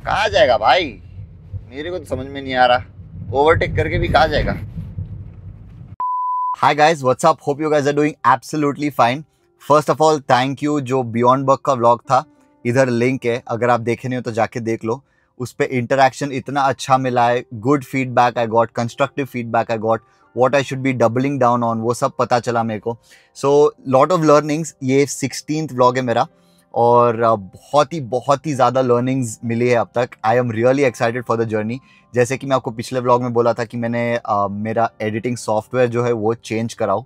कहाँ जाएगा भाई, मेरे को तो समझ में नहीं आ रहा, ओवरटेक करके भी कहाँ जाएगा। Hi guys, what's up, hope you guys are doing absolutely fine. First of all thank you, जो बियॉन्ड बग का व्लॉग था, इधर लिंक है, अगर आप देखे नहीं हो तो जाके देख लो। उस पर इंटरेक्शन इतना अच्छा मिला है, good feedback I got, constructive feedback I got, what I should be doubling down on, वो सब पता चला मेरे को। सो लॉट ऑफ लर्निंग्स, ये 16th व्लॉग है मेरा, और बहुत ही ज़्यादा लर्निंग्स मिली है अब तक। I am really excited for the journey. जैसे कि मैं आपको पिछले व्लॉग में बोला था कि मैंने मेरा एडिटिंग सॉफ्टवेयर जो है वो चेंज कराऊँ।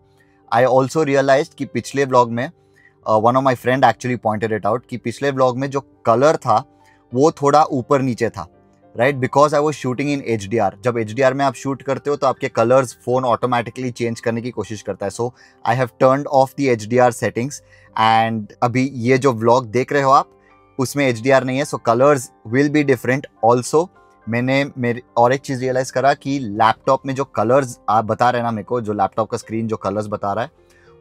आई ऑल्सो रियलाइज कि पिछले व्लॉग में one of my friend actually pointed it out कि पिछले व्लॉग में जो कलर था वो थोड़ा ऊपर नीचे था, right, because I was shooting in HDR। जब HDR में आप शूट करते हो तो आपके कलर्स फ़ोन ऑटोमेटिकली चेंज करने की कोशिश करता है। So I have turned off the HDR settings, and अभी ये जो व्लॉग देख रहे हो आप, उसमें HDR नहीं है, so colours will be different also. मैंने मेरी और एक चीज़ रियलाइज़ करा कि लैपटॉप में जो कलर्स आप बता रहे हैं ना मेरे को, जो लैपटॉप का स्क्रीन जो कलर्स बता रहा है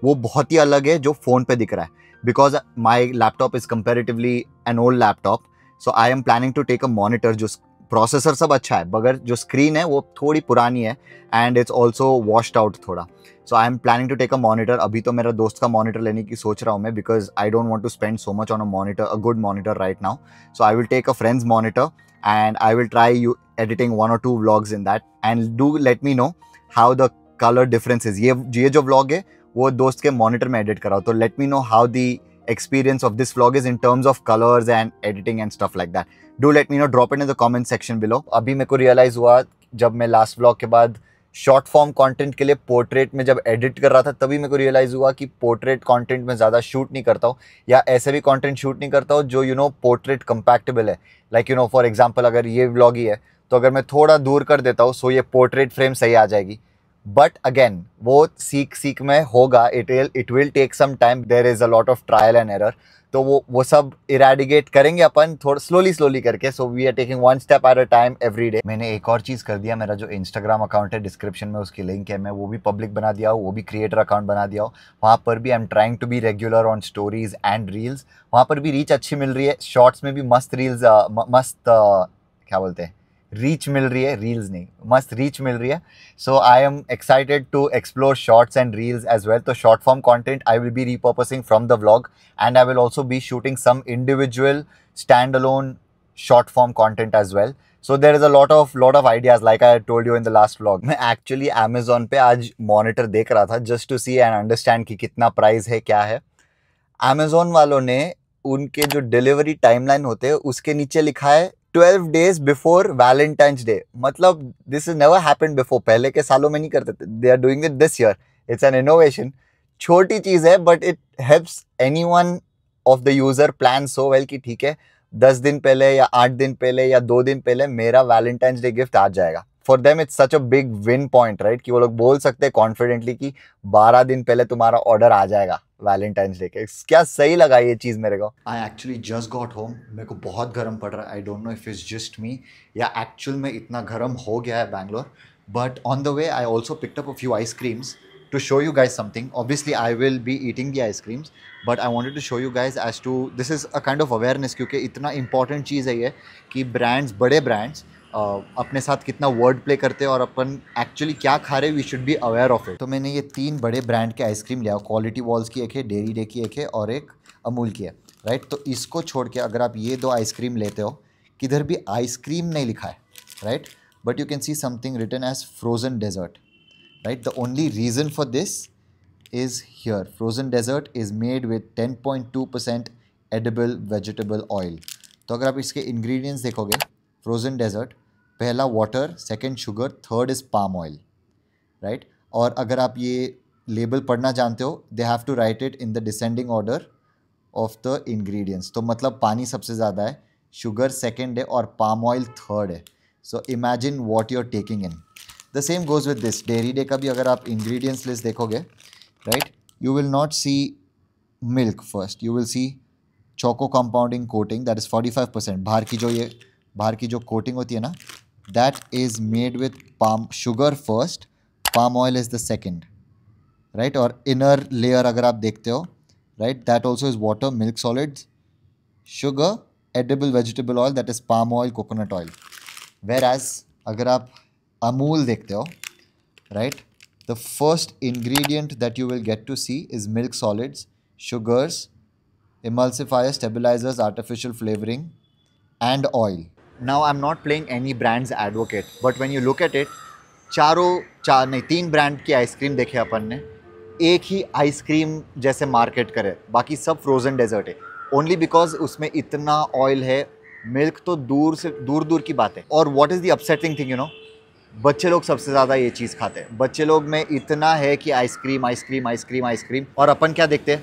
वो बहुत ही अलग है जो फ़ोन पे दिख रहा है, because my laptop is comparatively an old laptop. So I am planning to take a monitor. जो प्रोसेसर सब अच्छा है मगर जो स्क्रीन है वो थोड़ी पुरानी है, and it's also washed out थोड़ा। So I am planning to take a monitor. अभी तो मेरा दोस्त का मॉनिटर लेने की सोच रहा हूँ मैं, because I don't want to spend so much on a monitor, a good monitor right now. So I will take a friend's monitor and I will try you editing 1 or 2 vlogs in that, and do let me know how the color difference is. ये जो vlog है वो दोस्त के monitor में edit कराओ, तो let me know how the experience of this vlog is in terms of colors and editing and stuff like that. Do let me know, drop it in the comment section below. अभी मेरे को realize हुआ जब मैं last vlog के बाद short form content के लिए पोर्ट्रेट में जब एडिट कर रहा था, तभी मेरे को रियलाइज हुआ कि पोर्ट्रेट कंटेंट में ज़्यादा शूट नहीं करता हूँ, या ऐसे भी कंटेंट शूट नहीं करता हूँ जो पोर्ट्रेट कंपैक्टेबल है। लाइक फॉर एग्जांपल अगर ये व्लॉग ही है तो अगर मैं थोड़ा दूर कर देता हूँ सो ये पोर्ट्रेट फ्रेम सही आ जाएगी। बट अगेन वो सीख में होगा, it will take some time, there is a lot of trial and error. तो वो सब इरेडिकेट करेंगे अपन थोड़ा स्लोली करके। So we are taking 1 step at a time every day. मैंने एक और चीज़ कर दिया, मेरा जो इंस्टाग्राम अकाउंट है डिस्क्रिप्शन में उसकी लिंक है, मैं वो भी पब्लिक बना दिया हूँ, वो भी क्रिएटर अकाउंट बना दिया हूँ। वहाँ पर भी I am trying to be regular on stories and reels. वहाँ पर भी रीच अच्छी मिल रही है, शॉर्ट्स में भी मस्त रील्स, मस्त क्या बोलते हैं, रीच मिल रही है, रील्स नहीं, मस्त रीच मिल रही है। So I am excited to explore shorts and reels as well. तो short form content I will be repurposing from the vlog, and I will also be shooting some individual stand alone short form content as well. So there is a lot of ideas like I told you in the last vlog. मैं actually Amazon पे आज monitor देख रहा था just to see and understand कि कितना price है, क्या है। Amazon वालों ने उनके जो डिलीवरी टाइमलाइन होते हैं उसके नीचे लिखा है 12 days बिफोर वैलेंटाइंस डे। मतलब this is never happened before, पहले के सालों में नहीं करते थे, they are doing it this year. It's an innovation, छोटी चीज है but it helps any one of the user plan so well कि ठीक है 10 दिन पहले या 8 दिन पहले या 2 दिन पहले मेरा वैलेंटाइंस डे गिफ्ट आ जाएगा। For them it's such a big win point, right, कि वो लोग बोल सकते हैं कॉन्फिडेंटली कि 12 दिन पहले तुम्हारा ऑर्डर आ जाएगा वैलेंटाइंस डे के। क्या सही लगा ये चीज़ मेरे को। I actually just got home, मेरे को बहुत गर्म पड़ रहा है। I don't know if it's just me या एक्चुअल में इतना गर्म हो गया है Bangalore. But on the way I also picked up a few ice creams to show you guys something. Obviously I will be eating the ice creams, but I wanted to show you guys as to this is a kind of awareness, क्योंकि इतना important चीज़ है ये कि brands, बड़े brands अपने साथ कितना word play करते हैं और अपन एक्चुअली क्या खा रहे हैं, we should be aware of it. तो मैंने ये 3 बड़े ब्रांड के आइसक्रीम लिया, क्वालिटी वॉल्स की एक है, डेयरी डे की एक है और एक अमूल की है, राइट। तो इसको छोड़ के अगर आप ये 2 आइसक्रीम लेते हो, किधर भी आइसक्रीम नहीं लिखा है, right, but you can see something written as frozen dessert, right? The only reason for this is here. Frozen dessert is made with 10.2% edible vegetable oil. तो अगर आप इसके ingredients देखोगे, frozen dessert, पहला water, second sugar, third is palm oil, right? और अगर आप ये label पढ़ना जानते हो, they have to write it in the descending order of the ingredients. तो मतलब पानी सबसे ज़्यादा है, sugar second है और palm oil third है. So imagine what you're taking in. The same goes with this. Dairy day का भी अगर आप ingredients list देखोगे, right, you will not see milk first. You will see choco compounding coating, that is 45%. बाहर की जो coating होती है ना, that is made with palm sugar first, palm oil is the second, right? और inner layer अगर आप देखते हो, right, that also is water, milk solids, sugar edible vegetable oil, that is palm oil, coconut oil. Whereas अगर आप अमूल देखते हो, right, the first ingredient that you will get to see is milk solids, sugars, emulsifiers, stabilizers, artificial flavoring, and oil. Now I'm not playing any brand's advocate, but when you look at it, चार नहीं 3 brand की ice cream देखे अपन ने, एक ही ice cream जैसे market करे, बाकी सब फ्रोजन डेजर्ट है, ओनली बिकॉज उसमें इतना ऑयल है. मिल्क तो दूर से दूर की बात है. और what is the upsetting thing, you know, बच्चे लोग सबसे ज़्यादा ये चीज़ खाते हैं. बच्चे लोग में इतना है कि आइसक्रीम आइसक्रीम आइसक्रीम आइसक्रीम, और अपन क्या देखते हैं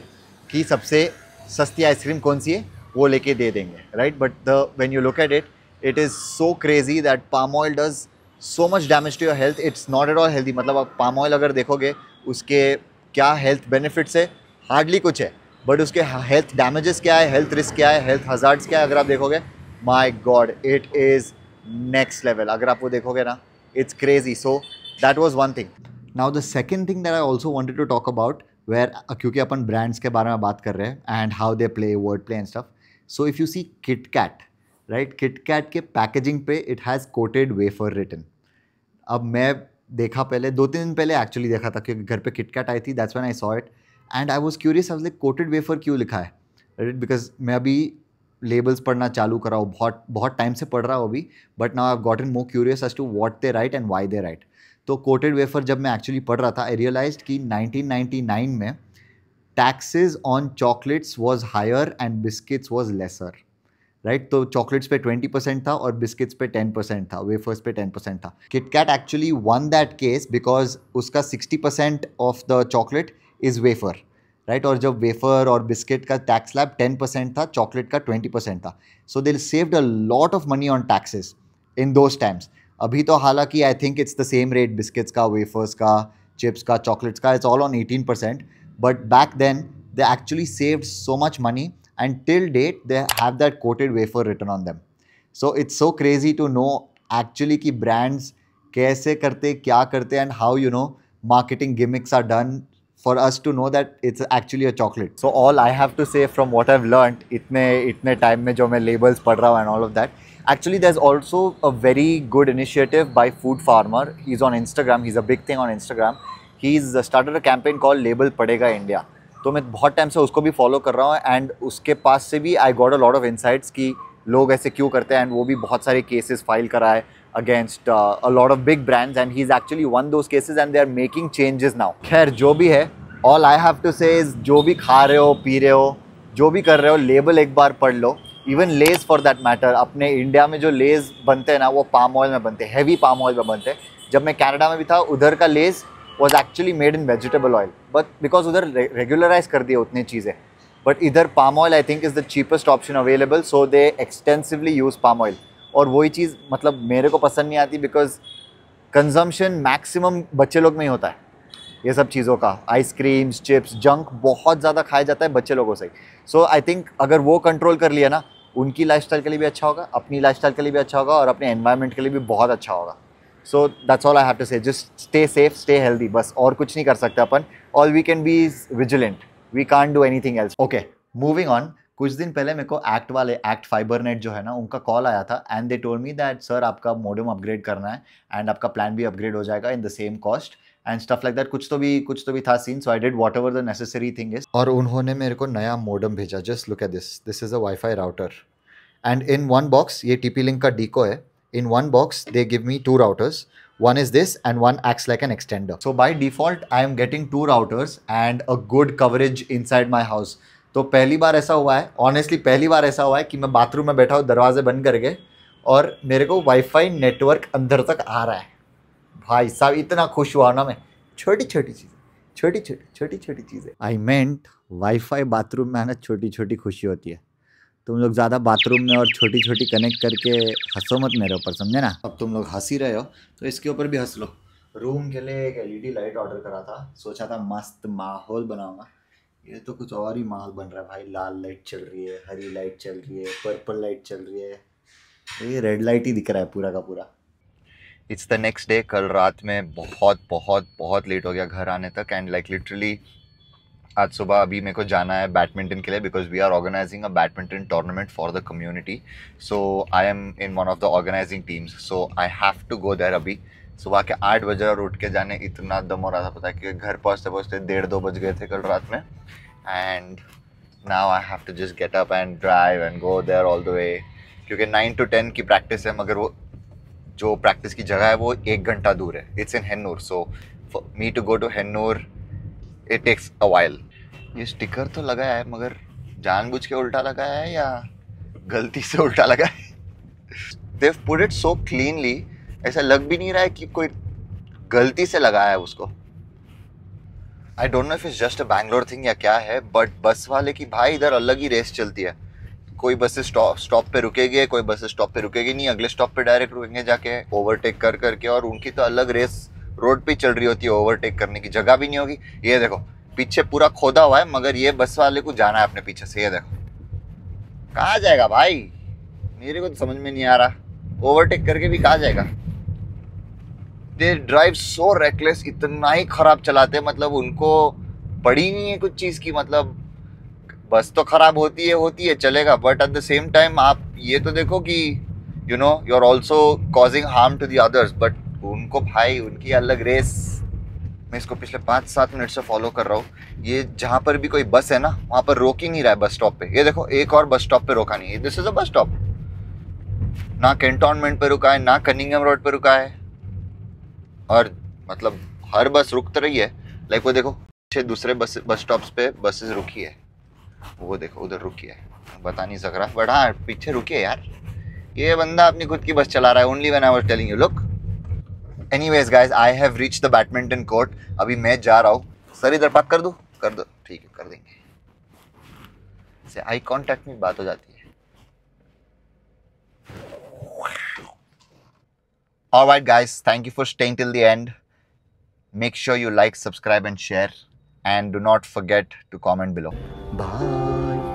कि सबसे सस्ती आइसक्रीम कौन सी है वो लेके दे देंगे, right. But the when you look at it, it is so crazy that palm oil does so much damage to your health. It's not at all healthy. मतलब आप पाम ऑयल अगर देखोगे उसके क्या हेल्थ बेनिफिट्स है, hardly कुछ है. But उसके हेल्थ डैमेजेस क्या है, हेल्थ रिस्क क्या है, हेल्थ हजार्ड्स क्या है, अगर आप देखोगे, my god, it is next level. अगर आप वो देखोगे ना, it's crazy. So that was one thing. Now the second thing that I also wanted to talk about, where क्योंकि अपन brands के बारे में बात कर रहे हैं and how they play wordplay and stuff. So if you see KitKat, right, KitKat के packaging पे it has coated wafer written. अब मैं देखा पहले 2-3 दिन पहले एक्चुअली देखा था क्योंकि घर पे KitKat आई थी. That's when I saw it and I was curious. I was like, coated wafer क्यों लिखा है, right? Because मैं अभी लेबल्स पढ़ना चालू करा हूँ, बहुत टाइम से पढ़ रहा हूँ अभी, but now I have gotten more curious as to what they write and why they write. तो कोटेड वेफर जब मैं एक्चुअली पढ़ रहा था, आई रियलाइज्ड कि 1999 में taxes on chocolates was higher and biscuits was lesser, right. तो चॉकलेट्स पे 20% था और बिस्किट्स पे 10% था, वेफर्स पे 10% था. KitKat actually one that case because उसका 60% of the chocolate is wafer, right. और जब वेफर और बिस्किट का टैक्स स्लैब 10% था, चॉकलेट का 20% था. So they saved a lot of money on taxes in those times. अभी तो हालांकि I think it's the same rate, biscuits का, वेफर्स का, चिप्स का, चॉकलेट्स का, it's all on 18%. But back then they actually saved so much money and till date they have that coated wafer written on them. So it's so crazy to know actually कि brands कैसे करते, क्या करते, and how, you know, marketing gimmicks are done for us to know that it's actually a chocolate. So all I have to say from what I've learned इतने time में जो मैं labels पढ़ रहा हूँ and all of that, actually there's also a very good initiative by Food Farmer. He's on Instagram, he's a big thing on Instagram. He's started a campaign called Label पड़ेगा India. तो मैं बहुत time से उसको भी follow कर रहा हूँ एंड उसके पास से भी I got a lot of insights कि लोग ऐसे क्यों करते हैं, एंड वो भी बहुत सारे केसेस फाइल करा है against a lot of big brands and he is actually one those cases and they are making changes now. खैर जो भी है, all I have to say is जो भी खा रहे हो, पी रहे हो, जो भी कर रहे हो, लेबल एक बार पढ़ लो. Even Lay's for that matter, अपने इंडिया में जो लेज बनते हैं ना, वो पाम ऑयल में बनते हैं, हैवी पाम ऑयल में बनते हैं. जब मैं कनाडा में भी था, उधर का लेज was actually made in vegetable oil, but because उधर regularize कर दिए उतनी चीज़ें. But इधर palm oil I think is the cheapest option available, so they extensively use palm oil. और वही चीज़ मतलब मेरे को पसंद नहीं आती because consumption maximum बच्चे लोग में ही होता है ये सब चीज़ों का. आइसक्रीम्स, चिप्स, जंक बहुत ज़्यादा खाया जाता है बच्चे लोगों से. सो आई थिंक अगर वो कंट्रोल कर लिया ना, उनकी लाइफस्टाइल के लिए भी अच्छा होगा, अपनी लाइफस्टाइल के लिए भी अच्छा होगा और अपने एनवायरनमेंट के लिए भी बहुत अच्छा होगा. So that's all I have to say. Just stay safe, stay healthy. बस और कुछ नहीं कर सकते अपन. All we can be is vigilant. We can't do anything else. Okay, moving on. कुछ दिन पहले मेरे को एक्ट वाले, एक्ट फाइबरनेट जो है ना, उनका कॉल आया था and they told me that sir आपका मॉडेम अपग्रेड करना है एंड आपका प्लान भी अपग्रेड हो जाएगा in the same cost and stuff like that. कुछ तो भी था scene. So I did whatever the necessary thing is. और उन्होंने मेरे को नया मॉडेम भेजा. Just look at this is a wifi router and in one box, ये TP-Link का डीको है. In one box, they give me 2 routers. One is this and one acts like an extender. So by default, I am getting 2 routers and a good coverage inside my house. तो पहली बार ऐसा हुआ है, honestly पहली बार ऐसा हुआ है कि मैं बाथरूम में बैठा हूँ, दरवाजे बंद करके, और मेरे को वाईफाई नेटवर्क अंदर तक आ रहा है. भाई साहब इतना खुश हुआ ना मैं. छोटी छोटी चीज़ें. आई मेंट वाईफाई बाथरूम में आना छोटी छोटी खुशी होती है. तुम लोग ज़्यादा बाथरूम में और छोटी छोटी कनेक्ट करके हंसो मत मेरे ऊपर, समझे ना. अब तुम लोग हंस ही रहे हो तो इसके ऊपर भी हंस लो. रूम के लिए एक LED लाइट ऑर्डर करा था, सोचा था मस्त माहौल बनाऊंगा. ये तो कुछ और ही माहौल बन रहा है भाई. लाल लाइट चल रही है, हरी लाइट चल रही है, पर्पल लाइट चल रही है, ये रेड लाइट ही दिख रहा है पूरा का पूरा. It's the next day. कल रात में बहुत लेट हो गया घर आने तक एंड लाइक लिटरली आज सुबह अभी मेरे को जाना है बैडमिंटन के लिए because we are organising a badminton tournament for the community. So I am in one of the organising teams, so I have to go there. अभी सुबह के 8 बजे और उठ के जाने इतना दम हो रहा था पता है, कि घर पहुँचते पहुँचते 1:30-2 बज गए थे कल रात में. And now I have to just get up and drive and go there all the way, क्योंकि 9 to 10 की प्रैक्टिस है, मगर वो जो प्रैक्टिस की जगह है वो 1 घंटा दूर है. It's in Hennur, so for me to go to Hennur it takes a while. ये स्टिकर तो लगा है, मगर जानबूझ के उल्टा लगा है या गलती से उल्टा लगा है? They've put it so cleanly, ऐसा लग भी नहीं रहा है कि कोई गलती से लगाया है उसको. आई don't know if it's just a Bangalore thing या क्या है, बट बस वाले की भाई इधर अलग ही रेस चलती है. कोई बस स्टॉप पे रुकेगी, कोई बस स्टॉप पे रुकेगी नहीं, अगले स्टॉप पे डायरेक्ट रुकेंगे जाके ओवरटेक कर करके. और उनकी तो अलग रेस रोड पे चल रही होती है, ओवरटेक करने की जगह भी नहीं होगी. ये देखो पीछे पूरा खोदा हुआ है, मगर ये बस वाले को जाना है अपने पीछे से. ये देखो कहाँ जाएगा भाई, मेरे को तो समझ में नहीं आ रहा, ओवरटेक करके भी कहाँ जाएगा. दे ड्राइव सो रेकलेस, इतना ही खराब चलाते, मतलब उनको पड़ी नहीं है कुछ चीज़ की. मतलब बस तो खराब होती है चलेगा, but at the same time आप ये तो देखो कि you know you are also causing harm to the others. But उनको भाई उनकी अलग रेस. मैं इसको पिछले 5-7 मिनट से फॉलो कर रहा हूँ. ये जहाँ पर भी कोई बस है ना, वहाँ पर रोक ही नहीं रहा है बस स्टॉप पे. ये देखो एक और बस स्टॉप पे रोका नहीं है. This is a bus stop. ना कैंटोनमेंट पे रुका है, ना कनिंगम रोड पे रुका है, और मतलब हर बस रुक तो रही है. लाइक वो देखो पीछे दूसरे बस स्टॉप्स पे बसेस रुकी है, वो देखो उधर रुकी है, बता नहीं सक रहा, बट हाँ पीछे रुकी है यार. ये बंदा अपनी खुद की बस चला रहा है. Only when I was telling you look. Anyways guys, I have reached the badminton court. अभी मैं जा रहा हूँ. सर इधर बात कर दूँ? कर दो, ठीक है कर देंगे. से आई कांटेक्ट में बात हो जाती है. Alright guys, thank you for staying till the end. Make sure you like, subscribe and share, and do not forget to comment below. Bye.